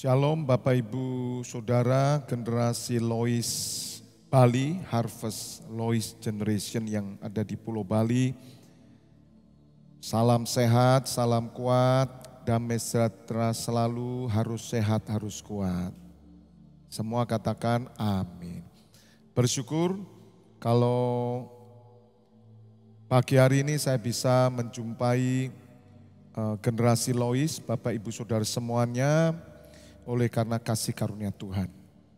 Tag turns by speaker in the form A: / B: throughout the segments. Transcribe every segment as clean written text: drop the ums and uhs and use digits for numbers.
A: Shalom Bapak Ibu Saudara generasi Lois Bali, Harvest Lois Generation yang ada di Pulau Bali. Salam sehat, salam kuat, damai sejahtera selalu, harus sehat, harus kuat. Semua katakan amin. Bersyukur kalau pagi hari ini saya bisa menjumpai generasi Lois, Bapak Ibu Saudara semuanya, oleh karena kasih karunia Tuhan.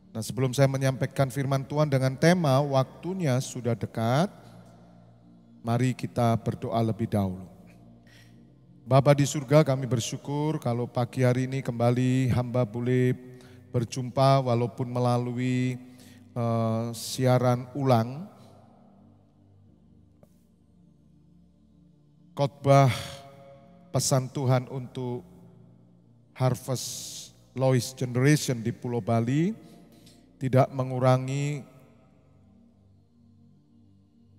A: Nah, sebelum saya menyampaikan firman Tuhan dengan tema waktunya sudah dekat, mari kita berdoa lebih dahulu. Bapa di surga, kami bersyukur kalau pagi hari ini kembali hamba boleh berjumpa walaupun melalui siaran ulang khotbah pesan Tuhan untuk Harvest Lois Generation di Pulau Bali, tidak mengurangi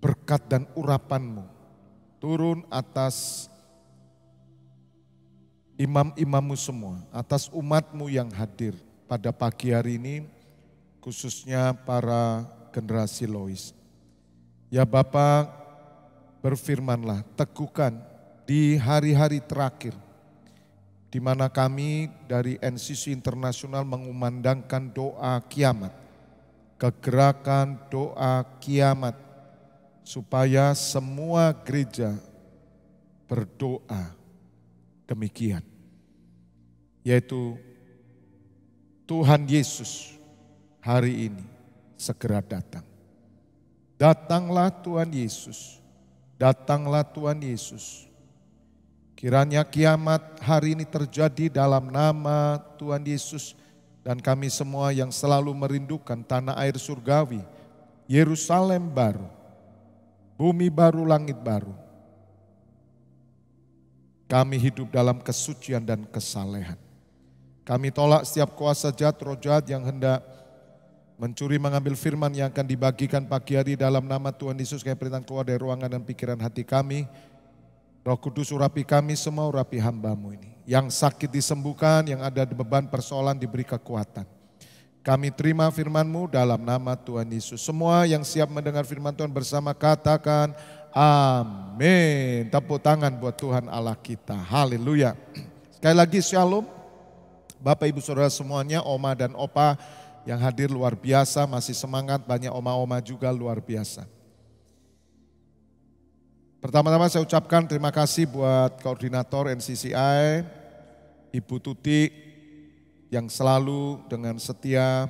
A: berkat dan urapan-Mu turun atas imam-imam-Mu semua, atas umat-Mu yang hadir pada pagi hari ini, khususnya para generasi Lois. Ya Bapa, berfirmanlah, teguhkan di hari-hari terakhir, di mana kami dari NCC Internasional mengumandangkan doa kiamat, kegerakan doa kiamat, supaya semua gereja berdoa demikian, yaitu Tuhan Yesus hari ini segera datang. Datanglah Tuhan Yesus, datanglah Tuhan Yesus. Kiranya kiamat hari ini terjadi dalam nama Tuhan Yesus, dan kami semua yang selalu merindukan tanah air surgawi, Yerusalem baru, bumi baru, langit baru. Kami hidup dalam kesucian dan kesalehan. Kami tolak setiap kuasa jahat, roh jahat yang hendak mencuri mengambil firman yang akan dibagikan pagi hari dalam nama Tuhan Yesus. Kami perintahkan keluar dari ruangan dan pikiran hati kami. Roh Kudus urapi kami semua, urapi hamba-Mu ini. Yang sakit disembuhkan, yang ada beban persoalan diberi kekuatan. Kami terima firman-Mu dalam nama Tuhan Yesus. Semua yang siap mendengar firman Tuhan bersama katakan amin. Tepuk tangan buat Tuhan Allah kita. Haleluya. Sekali lagi shalom. Bapak Ibu Saudara semuanya, oma dan opa yang hadir luar biasa, masih semangat, banyak oma-oma juga luar biasa. Pertama-tama saya ucapkan terima kasih buat koordinator NCCI, Ibu Tuti yang selalu dengan setia,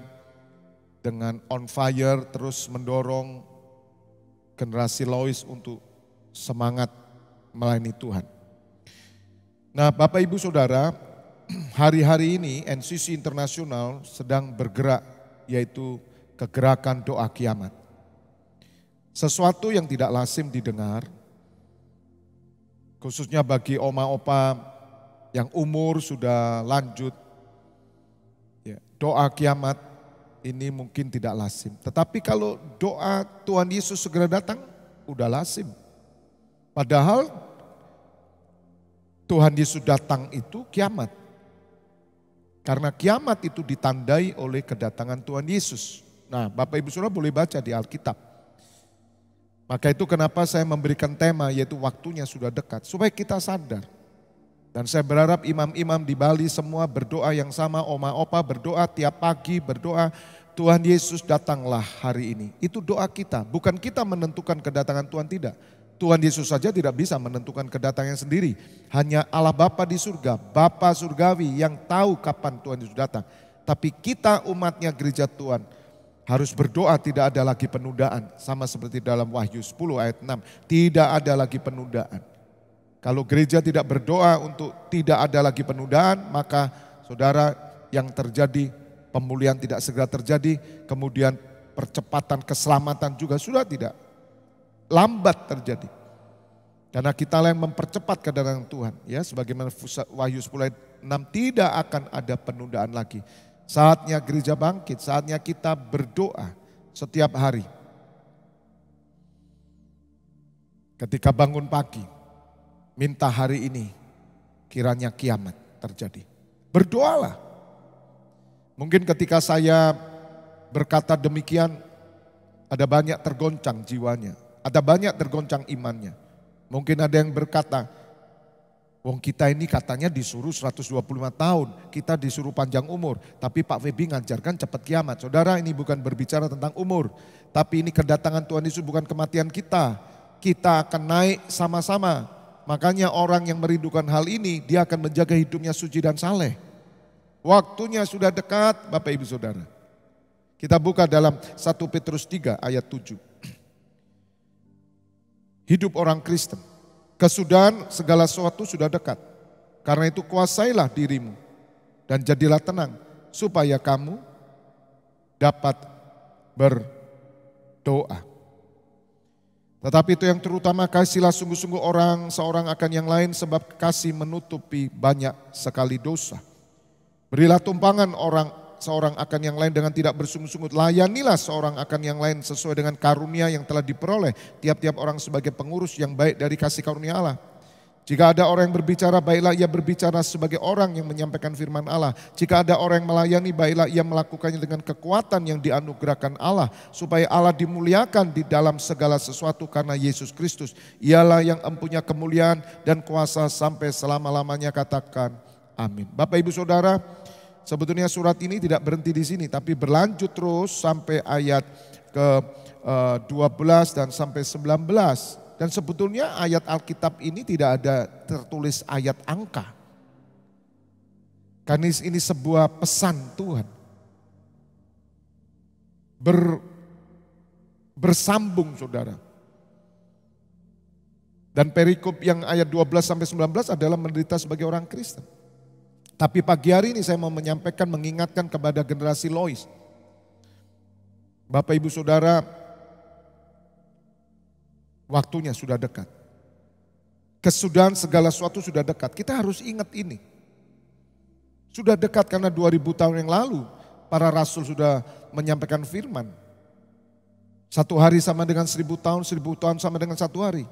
A: dengan on fire terus mendorong generasi Lois untuk semangat melayani Tuhan. Nah Bapak Ibu Saudara, hari-hari ini NCC Internasional sedang bergerak, yaitu kegerakan doa kiamat. Sesuatu yang tidak lazim didengar, khususnya bagi oma-opa yang umur sudah lanjut, ya, doa kiamat ini mungkin tidak lazim. Tetapi kalau doa Tuhan Yesus segera datang, udah lazim. Padahal Tuhan Yesus datang itu kiamat. Karena kiamat itu ditandai oleh kedatangan Tuhan Yesus. Nah Bapak Ibu Saudara boleh baca di Alkitab. Maka itu kenapa saya memberikan tema yaitu waktunya sudah dekat. Supaya kita sadar. Dan saya berharap imam-imam di Bali semua berdoa yang sama. Oma opa berdoa tiap pagi, berdoa Tuhan Yesus datanglah hari ini. Itu doa kita. Bukan kita menentukan kedatangan Tuhan, tidak. Tuhan Yesus saja tidak bisa menentukan kedatangannya sendiri. Hanya Allah Bapa di surga, Bapa surgawi yang tahu kapan Tuhan Yesus datang. Tapi kita umatnya gereja Tuhan harus berdoa, tidak ada lagi penundaan. Sama seperti dalam Wahyu 10 ayat 6. Tidak ada lagi penundaan. Kalau gereja tidak berdoa untuk tidak ada lagi penundaan, maka saudara yang terjadi pemulihan tidak segera terjadi. Kemudian percepatan keselamatan juga sudah tidak lambat terjadi. Karena kita yang mempercepat kedatangan Tuhan. Ya, sebagaimana Wahyu 10 ayat 6, tidak akan ada penundaan lagi. Saatnya gereja bangkit, saatnya kita berdoa setiap hari. Ketika bangun pagi, minta hari ini kiranya kiamat terjadi. Berdoalah. Mungkin ketika saya berkata demikian, ada banyak tergoncang jiwanya, ada banyak tergoncang imannya. Mungkin ada yang berkata, wong kita ini katanya disuruh 125 tahun, kita disuruh panjang umur. Tapi Pak Feby ngajarkan cepat kiamat. Saudara, ini bukan berbicara tentang umur. Tapi ini kedatangan Tuhan Yesus bukan kematian kita. Kita akan naik sama-sama. Makanya orang yang merindukan hal ini, dia akan menjaga hidupnya suci dan saleh. Waktunya sudah dekat Bapak Ibu Saudara. Kita buka dalam 1 Petrus 3 ayat 7. Hidup orang Kristen. Kesudahan segala sesuatu sudah dekat. Karena itu kuasailah dirimu dan jadilah tenang supaya kamu dapat berdoa. Tetapi itu yang terutama, kasihlah sungguh-sungguh orang seorang akan yang lain, sebab kasih menutupi banyak sekali dosa. Berilah tumpangan seorang akan yang lain dengan tidak bersungguh-sungguh. Layanilah seorang akan yang lain sesuai dengan karunia yang telah diperoleh tiap-tiap orang sebagai pengurus yang baik dari kasih karunia Allah. Jika ada orang yang berbicara, baiklah ia berbicara sebagai orang yang menyampaikan firman Allah. Jika ada orang yang melayani, baiklah ia melakukannya dengan kekuatan yang dianugerahkan Allah, supaya Allah dimuliakan di dalam segala sesuatu karena Yesus Kristus. Ialah yang empunya kemuliaan dan kuasa sampai selama-lamanya. Katakan amin. Bapak Ibu Saudara, sebetulnya surat ini tidak berhenti di sini, tapi berlanjut terus sampai ayat ke-12 dan sampai 19. Dan sebetulnya ayat Alkitab ini tidak ada tertulis ayat angka. Karena ini sebuah pesan Tuhan. Bersambung saudara. Dan perikop yang ayat 12 sampai 19 adalah menderita sebagai orang Kristen. Tapi pagi hari ini saya mau menyampaikan, mengingatkan kepada generasi Lois. Bapak Ibu Saudara, waktunya sudah dekat. Kesudahan segala sesuatu sudah dekat. Kita harus ingat ini. Sudah dekat karena 2000 tahun yang lalu para rasul sudah menyampaikan firman. 1 hari sama dengan 1000 tahun, 1000 tahun sama dengan 1 hari.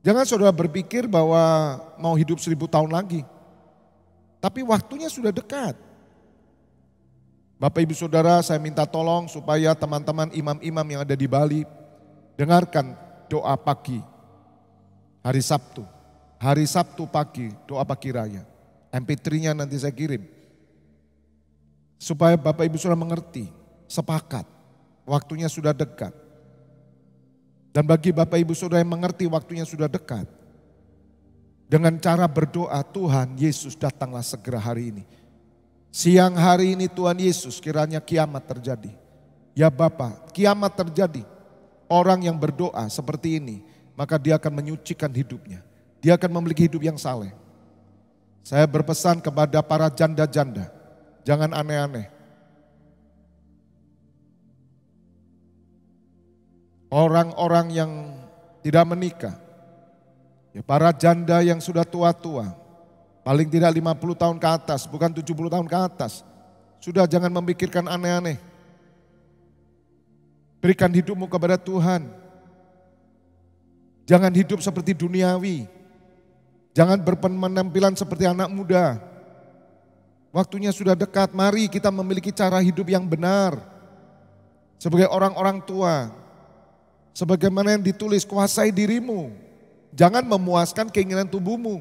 A: Jangan saudara berpikir bahwa mau hidup 1000 tahun lagi. Tapi waktunya sudah dekat. Bapak Ibu Saudara, saya minta tolong supaya teman-teman imam-imam yang ada di Bali dengarkan doa pagi hari Sabtu. Hari Sabtu pagi doa pagi raya. MP3-nya nanti saya kirim. Supaya Bapak Ibu Saudara mengerti, sepakat. Waktunya sudah dekat. Dan bagi Bapak Ibu Saudara yang mengerti waktunya sudah dekat. Dengan cara berdoa, Tuhan Yesus datanglah segera hari ini. Siang hari ini Tuhan Yesus kiranya kiamat terjadi. Ya Bapa, kiamat terjadi. Orang yang berdoa seperti ini, maka dia akan menyucikan hidupnya. Dia akan memiliki hidup yang saleh. Saya berpesan kepada para janda-janda, jangan aneh-aneh. Orang-orang yang tidak menikah, ya para janda yang sudah tua-tua, paling tidak 50 tahun ke atas, bukan 70 tahun ke atas. Sudah jangan memikirkan aneh-aneh. Berikan hidupmu kepada Tuhan. Jangan hidup seperti duniawi. Jangan berpenampilan seperti anak muda. Waktunya sudah dekat, mari kita memiliki cara hidup yang benar. Sebagai orang-orang tua. Sebagaimana yang ditulis, kuasai dirimu. Jangan memuaskan keinginan tubuhmu.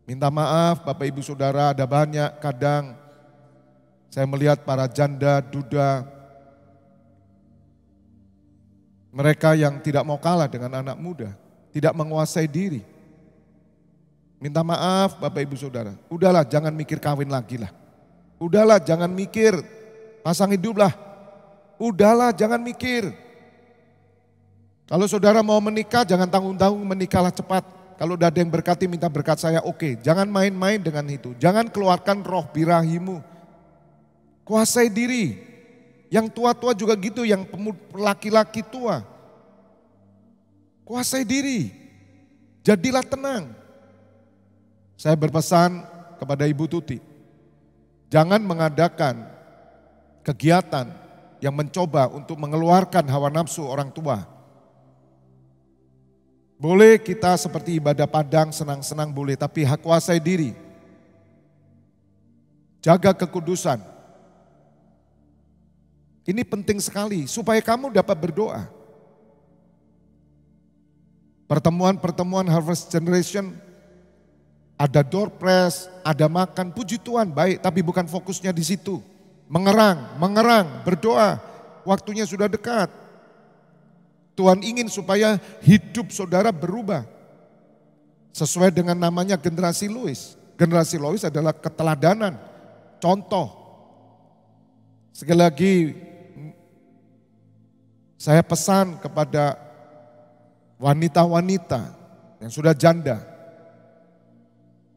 A: Minta maaf Bapak Ibu Saudara, ada banyak kadang saya melihat para janda, duda, mereka yang tidak mau kalah dengan anak muda, tidak menguasai diri. Minta maaf Bapak Ibu Saudara, udahlah jangan mikir kawin lagi lah. Udahlah jangan mikir pasang hidup lah. Udahlah jangan mikir. Kalau saudara mau menikah jangan tanggung-tanggung, menikahlah cepat. Kalau udah ada yang berkati minta berkat saya, oke. Jangan main-main dengan itu. Jangan keluarkan roh birahimu. Kuasai diri. Yang tua-tua juga gitu, yang laki-laki tua. Kuasai diri. Jadilah tenang. Saya berpesan kepada Ibu Tuti. Jangan mengadakan kegiatan yang mencoba untuk mengeluarkan hawa nafsu orang tua. Boleh kita seperti ibadah padang senang-senang boleh, tapi kuasai diri. Jaga kekudusan. Ini penting sekali supaya kamu dapat berdoa. Pertemuan-pertemuan Harvest Generation, ada door press, ada makan, puji Tuhan baik, tapi bukan fokusnya di situ. Mengerang, berdoa, waktunya sudah dekat. Tuhan ingin supaya hidup saudara berubah. Sesuai dengan namanya generasi Lois. Generasi Lois adalah keteladanan, contoh. Sekali lagi saya pesan kepada wanita-wanita yang sudah janda,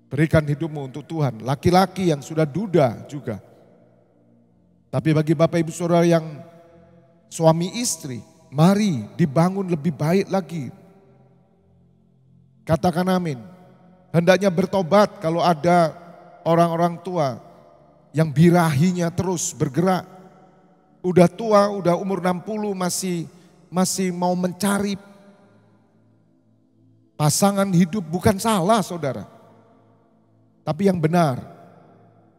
A: berikan hidupmu untuk Tuhan. Laki-laki yang sudah duda juga. Tapi bagi Bapak Ibu Saudara yang suami istri, mari dibangun lebih baik lagi. Katakan amin. Hendaknya bertobat kalau ada orang-orang tua yang birahinya terus bergerak. Udah tua, udah umur 60 masih mau mencari pasangan hidup. Bukan salah saudara, tapi yang benar.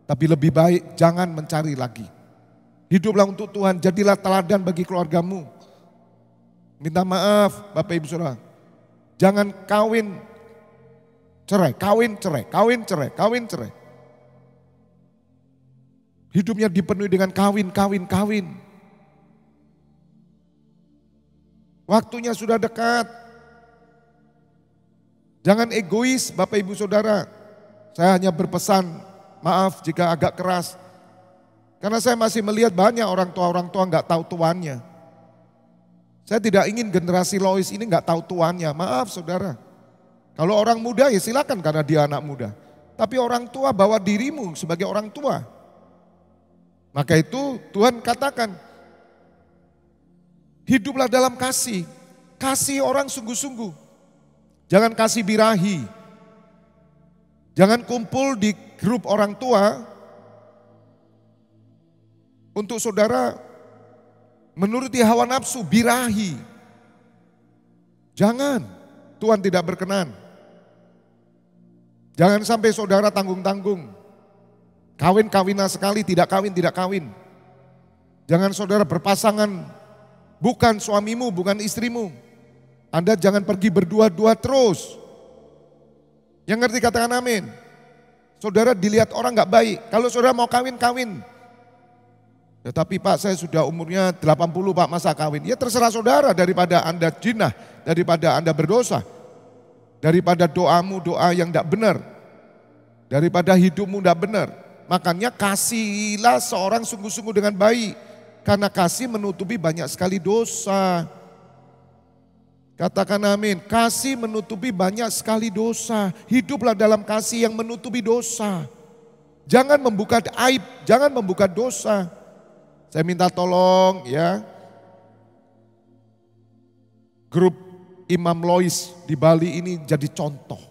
A: Tapi lebih baik jangan mencari lagi. Hiduplah untuk Tuhan, jadilah teladan bagi keluargamu. Minta maaf Bapak Ibu Saudara. Jangan kawin cerai. Hidupnya dipenuhi dengan kawin. Waktunya sudah dekat. Jangan egois Bapak Ibu Saudara. Saya hanya berpesan, maaf jika agak keras. Karena saya masih melihat banyak orang tua nggak tahu tuannya. Saya tidak ingin generasi Lois ini nggak tahu tuannya. Maaf saudara. Kalau orang muda ya silakan karena dia anak muda. Tapi orang tua bawa dirimu sebagai orang tua. Maka itu Tuhan katakan, hiduplah dalam kasih. Kasih orang sungguh-sungguh. Jangan kasih birahi. Jangan kumpul di grup orang tua untuk saudara menuruti hawa nafsu, birahi. Jangan, Tuhan tidak berkenan. Jangan sampai saudara tanggung-tanggung. Kawin-kawinan sekali, tidak kawin. Jangan saudara berpasangan, bukan suamimu, bukan istrimu. Anda jangan pergi berdua-dua terus. Yang ngerti katakan amin. Saudara dilihat orang gak baik, kalau saudara mau kawin. Ya, tapi Pak saya sudah umurnya 80 Pak, masa kawin? Ya terserah saudara, daripada Anda jinah, daripada Anda berdosa, daripada doamu doa yang tidak benar, daripada hidupmu tidak benar. Makanya kasihilah seorang sungguh-sungguh dengan baik, karena kasih menutupi banyak sekali dosa. Katakan amin, kasih menutupi banyak sekali dosa. Hiduplah dalam kasih yang menutupi dosa. Jangan membuka aib, jangan membuka dosa. Saya minta tolong ya, grup Imam Lois di Bali ini jadi contoh.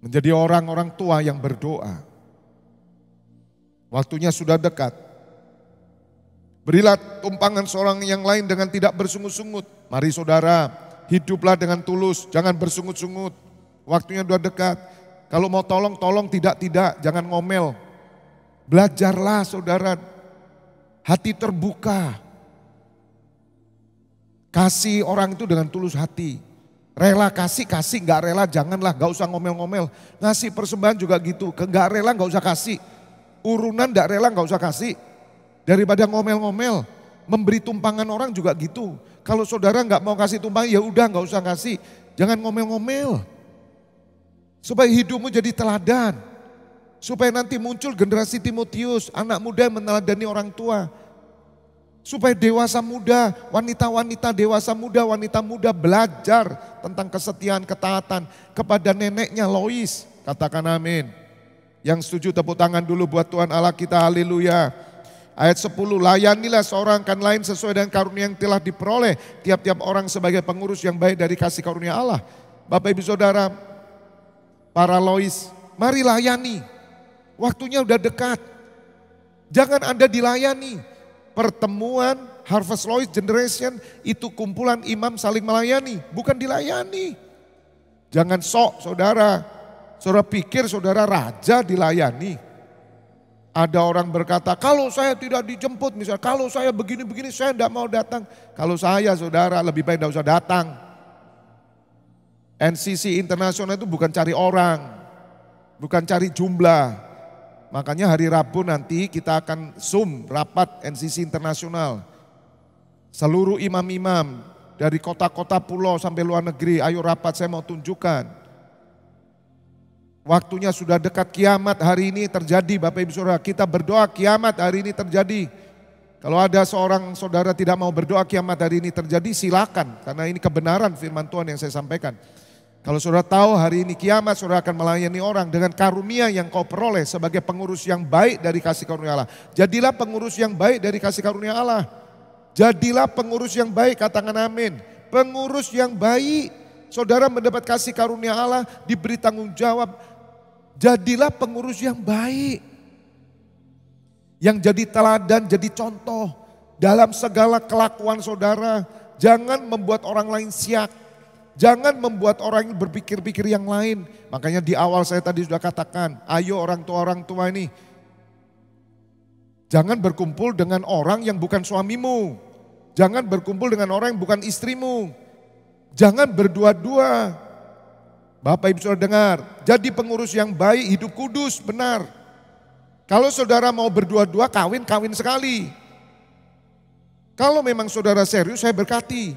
A: Menjadi orang-orang tua yang berdoa. Waktunya sudah dekat. Berilah tumpangan seorang yang lain dengan tidak bersungut-sungut. Mari saudara, hiduplah dengan tulus, jangan bersungut-sungut. Waktunya sudah dekat. Kalau mau tolong, tidak, jangan ngomel. Belajarlah saudara, hati terbuka. Kasih orang itu dengan tulus hati. Rela kasih, gak rela janganlah, gak usah ngomel-ngomel. Ngasih persembahan juga gitu, gak rela gak usah kasih. Urunan gak rela gak usah kasih. Daripada ngomel-ngomel, memberi tumpangan orang juga gitu. Kalau saudara gak mau kasih tumpangan, ya udah gak usah kasih. Jangan ngomel-ngomel. Supaya hidupmu jadi teladan. Supaya nanti muncul generasi Timotius, anak muda yang meneladani orang tua. Supaya dewasa muda, wanita-wanita dewasa muda, wanita muda belajar tentang kesetiaan, ketaatan kepada neneknya Lois. Katakan amin. Yang setuju tepuk tangan dulu buat Tuhan Allah kita, haleluya. Ayat 10, layanilah seorang kan lain sesuai dengan karunia yang telah diperoleh. Tiap-tiap orang sebagai pengurus yang baik dari kasih karunia Allah. Bapak Ibu Saudara, para Lois, mari layani. Waktunya udah dekat. Jangan Anda dilayani. Pertemuan Harvest Lois Generation itu kumpulan imam saling melayani, bukan dilayani. Jangan sok saudara. Saudara pikir saudara raja dilayani? Ada orang berkata, kalau saya tidak dijemput misalnya, kalau saya begini-begini saya tidak mau datang. Kalau saya saudara lebih baik tidak usah datang. NCC Internasional itu bukan cari orang, bukan cari jumlah. Makanya hari Rabu nanti kita akan Zoom rapat NCC Internasional. Seluruh imam-imam dari kota-kota pulau sampai luar negeri, ayo rapat, saya mau tunjukkan. Waktunya sudah dekat, kiamat hari ini terjadi Bapak Ibu Saudara. Kita berdoa kiamat hari ini terjadi. Kalau ada seorang saudara tidak mau berdoa kiamat hari ini terjadi, silakan. Karena ini kebenaran firman Tuhan yang saya sampaikan. Kalau saudara tahu hari ini kiamat, saudara akan melayani orang dengan karunia yang kau peroleh sebagai pengurus yang baik dari kasih karunia Allah. Jadilah pengurus yang baik dari kasih karunia Allah. Jadilah pengurus yang baik, katakan amin. Pengurus yang baik, saudara mendapat kasih karunia Allah, diberi tanggung jawab. Jadilah pengurus yang baik. Yang jadi teladan, jadi contoh dalam segala kelakuan saudara. Jangan membuat orang lain siak. Jangan membuat orang berpikir-pikir yang lain. Makanya di awal saya tadi sudah katakan, ayo orang tua ini. Jangan berkumpul dengan orang yang bukan suamimu. Jangan berkumpul dengan orang yang bukan istrimu. Jangan berdua-dua. Bapak Ibu Saudara dengar, jadi pengurus yang baik, hidup kudus, benar. Kalau saudara mau berdua-dua, kawin sekali. Kalau memang saudara serius, saya berkati.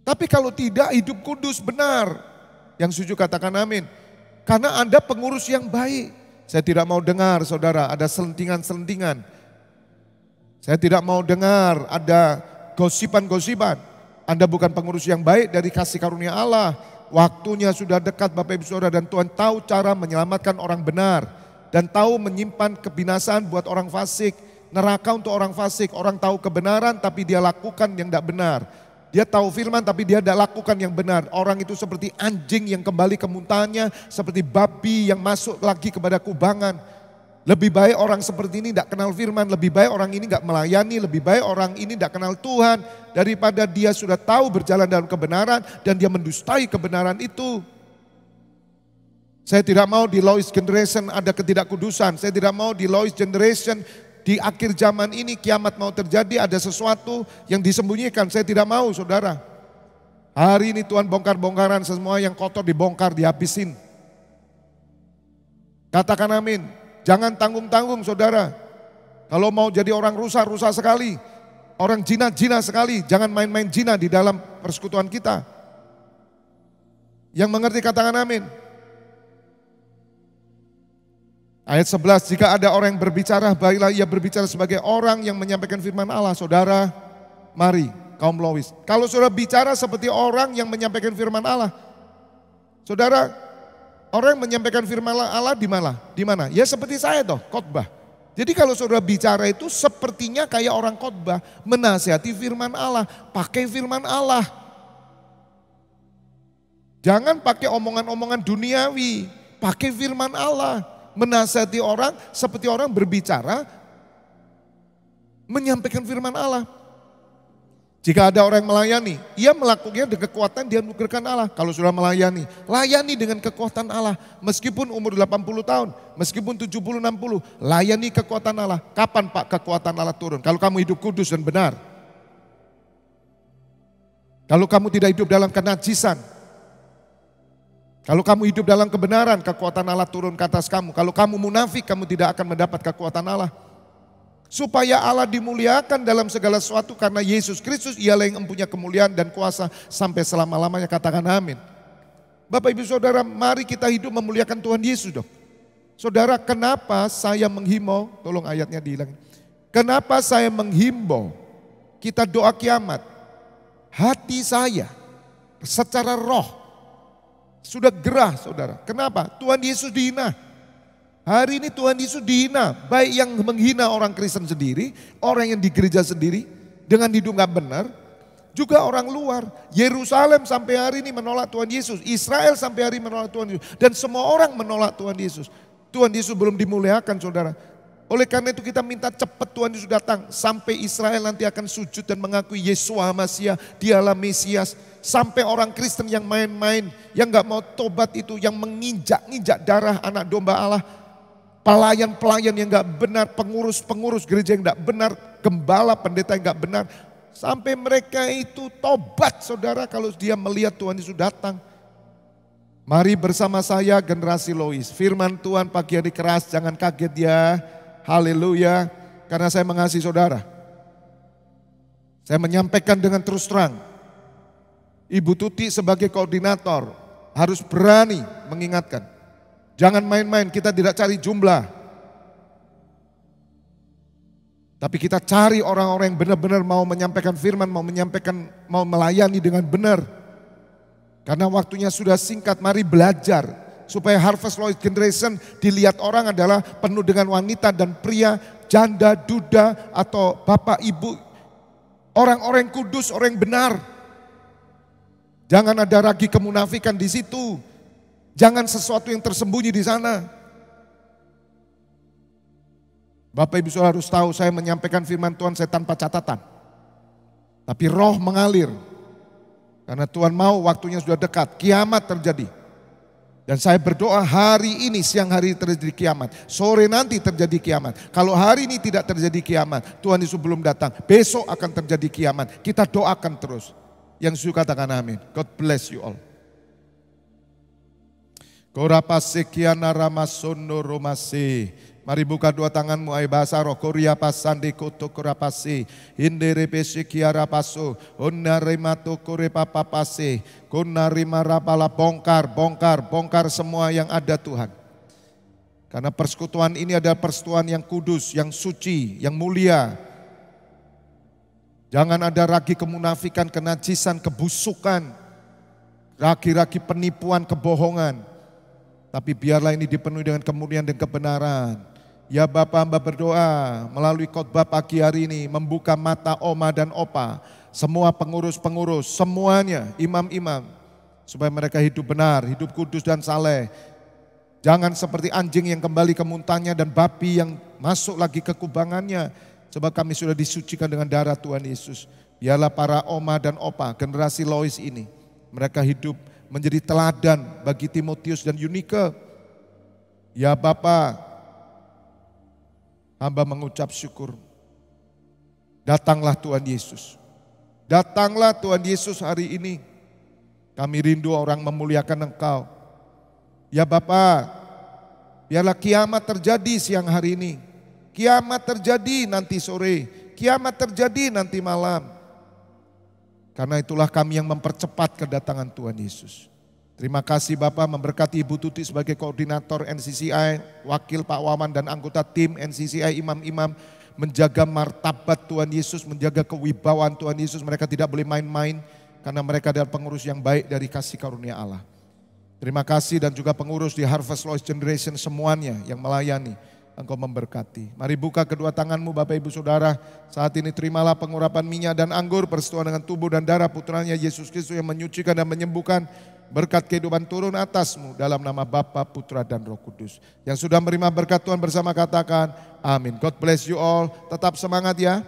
A: Tapi kalau tidak, hidup kudus, benar. Yang setuju katakan amin. Karena Anda pengurus yang baik. Saya tidak mau dengar saudara ada selentingan-selentingan. Saya tidak mau dengar ada gosipan-gosipan. Anda bukan pengurus yang baik dari kasih karunia Allah. Waktunya sudah dekat Bapak Ibu Saudara, dan Tuhan tahu cara menyelamatkan orang benar. Dan tahu menyimpan kebinasaan buat orang fasik. Neraka untuk orang fasik. Orang tahu kebenaran tapi dia lakukan yang tidak benar. Dia tahu firman tapi dia tidak lakukan yang benar. Orang itu seperti anjing yang kembali ke muntahannya. Seperti babi yang masuk lagi kepada kubangan. Lebih baik orang seperti ini tidak kenal firman, lebih baik orang ini tidak melayani, lebih baik orang ini tidak kenal Tuhan. Daripada dia sudah tahu berjalan dalam kebenaran dan dia mendustai kebenaran itu. Saya tidak mau di Lois Generation ada ketidakkudusan. Saya tidak mau di Lois Generation di akhir zaman ini kiamat mau terjadi, ada sesuatu yang disembunyikan. Saya tidak mau saudara. Hari ini Tuhan bongkar-bongkaran, semua yang kotor dibongkar, dihabisin. Katakan amin. Jangan tanggung-tanggung saudara. Kalau mau jadi orang rusa sekali. Orang jina sekali. Jangan main-main jina di dalam persekutuan kita. Yang mengerti katakan amin. Ayat 11, jika ada orang yang berbicara, baiklah ia berbicara sebagai orang yang menyampaikan firman Allah. Saudara, mari kaum Lois. Kalau saudara bicara seperti orang yang menyampaikan firman Allah. Saudara, orang yang menyampaikan firman Allah di mana? Di mana? Ya seperti saya toh, khotbah. Jadi kalau saudara bicara itu sepertinya kayak orang khotbah, menasihati firman Allah, pakai firman Allah. Jangan pakai omongan-omongan duniawi, pakai firman Allah. Menasihati orang seperti orang berbicara, menyampaikan firman Allah. Jika ada orang yang melayani, ia melakukannya dengan kekuatan dia anugerahkan Allah. Kalau sudah melayani, layani dengan kekuatan Allah. Meskipun umur 80 tahun, meskipun 70, 60, layani kekuatan Allah. Kapan Pak kekuatan Allah turun? Kalau kamu hidup kudus dan benar. Kalau kamu tidak hidup dalam kenajisan. Kalau kamu hidup dalam kebenaran, kekuatan Allah turun ke atas kamu. Kalau kamu munafik, kamu tidak akan mendapat kekuatan Allah. Supaya Allah dimuliakan dalam segala sesuatu karena Yesus Kristus ialah yang mempunyai kemuliaan dan kuasa sampai selama-lamanya, katakan amin. Bapak Ibu Saudara, mari kita hidup memuliakan Tuhan Yesus dong. Saudara, kenapa saya menghimbau, tolong ayatnya dihilangin. Kenapa saya menghimbau kita doa kiamat? Hati saya secara roh sudah gerah saudara. Kenapa? Tuhan Yesus dihina. Hari ini Tuhan Yesus dihina, baik yang menghina orang Kristen sendiri, orang yang di gereja sendiri, dengan hidup gak benar, juga orang luar. Yerusalem sampai hari ini menolak Tuhan Yesus, Israel sampai hari ini menolak Tuhan Yesus, dan semua orang menolak Tuhan Yesus. Tuhan Yesus belum dimuliakan saudara. Oleh karena itu kita minta cepat Tuhan Yesus datang, sampai Israel nanti akan sujud dan mengakui Yeshua Masiah, dialah Mesias. Sampai orang Kristen yang main-main, yang gak mau tobat itu, yang menginjak-injak darah anak domba Allah. Pelayan-pelayan yang gak benar, pengurus-pengurus gereja yang gak benar, gembala, pendeta yang gak benar. Sampai mereka itu tobat saudara kalau dia melihat Tuhan Yesus datang. Mari bersama saya generasi Lois. Firman Tuhan pagi hari keras, jangan kaget ya. Haleluya. Karena saya mengasihi saudara. Saya menyampaikan dengan terus terang. Ibu Tuti sebagai koordinator harus berani mengingatkan. Jangan main-main, kita tidak cari jumlah. Tapi kita cari orang-orang yang benar-benar mau menyampaikan firman, mau melayani dengan benar. Karena waktunya sudah singkat, mari belajar. Supaya Harvest Lois Generation dilihat orang adalah penuh dengan wanita dan pria, janda, duda, atau bapak, ibu. Orang-orang kudus, orang yang benar. Jangan ada lagi kemunafikan di situ. Jangan sesuatu yang tersembunyi di sana. Bapak Ibu Saudara harus tahu, saya menyampaikan firman Tuhan saya tanpa catatan. Tapi roh mengalir. Karena Tuhan mau waktunya sudah dekat, kiamat terjadi. Dan saya berdoa hari ini, siang hari terjadi kiamat. Sore nanti terjadi kiamat. Kalau hari ini tidak terjadi kiamat, Tuhan Yesus belum datang. Besok akan terjadi kiamat. Kita doakan terus. Yang suka katakan amin. God bless you all. Korapase kiana ramasono romase. Mari buka dua tanganmu ai bahasa roh. Koria pasande koto korapase. Indere pese kiara paso. Onare mato kore papapase. Konari marapala bongkar semua yang ada Tuhan. Karena persekutuan ini adalah persekutuan yang kudus, yang suci, yang mulia. Jangan ada ragi kemunafikan, kenajisan, kebusukan, ragi-ragi penipuan, kebohongan. Tapi biarlah ini dipenuhi dengan kemurnian dan kebenaran. Ya Bapa, hamba berdoa melalui khotbah pagi hari ini membuka mata oma dan opa. Semua pengurus-pengurus, semuanya imam-imam. Supaya mereka hidup benar, hidup kudus dan saleh. Jangan seperti anjing yang kembali ke muntahnya dan babi yang masuk lagi ke kubangannya. Sebab kami sudah disucikan dengan darah Tuhan Yesus. Biarlah para oma dan opa generasi Lois ini. Mereka hidup menjadi teladan bagi Timotius dan Yunike. Ya Bapa, hamba mengucap syukur. Datanglah Tuhan Yesus. Datanglah Tuhan Yesus hari ini. Kami rindu orang memuliakan Engkau. Ya Bapa, biarlah kiamat terjadi siang hari ini. Kiamat terjadi nanti sore, kiamat terjadi nanti malam. Karena itulah kami yang mempercepat kedatangan Tuhan Yesus. Terima kasih Bapak memberkati Ibu Tuti sebagai koordinator NCCI, wakil Pak Wawan dan anggota tim NCCI, imam-imam, menjaga martabat Tuhan Yesus, menjaga kewibawaan Tuhan Yesus. Mereka tidak boleh main-main karena mereka adalah pengurus yang baik dari kasih karunia Allah. Terima kasih dan juga pengurus di Harvest Lois Generation semuanya yang melayani. Engkau memberkati. Mari buka kedua tanganmu Bapak Ibu Saudara. Saat ini terimalah pengurapan minyak dan anggur persetujuan dengan tubuh dan darah putranya Yesus Kristus yang menyucikan dan menyembuhkan. Berkat kehidupan turun atasmu dalam nama Bapa, Putra dan Roh Kudus. Yang sudah menerima berkat Tuhan bersama katakan amin. God bless you all. Tetap semangat ya.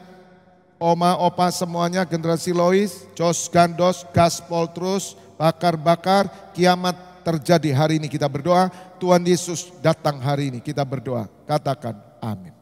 A: Oma, opa semuanya generasi Lois, Jos Gandos, gaspol terus, bakar-bakar, kiamat terjadi hari ini kita berdoa. Tuhan Yesus datang hari ini kita berdoa. Katakan amin.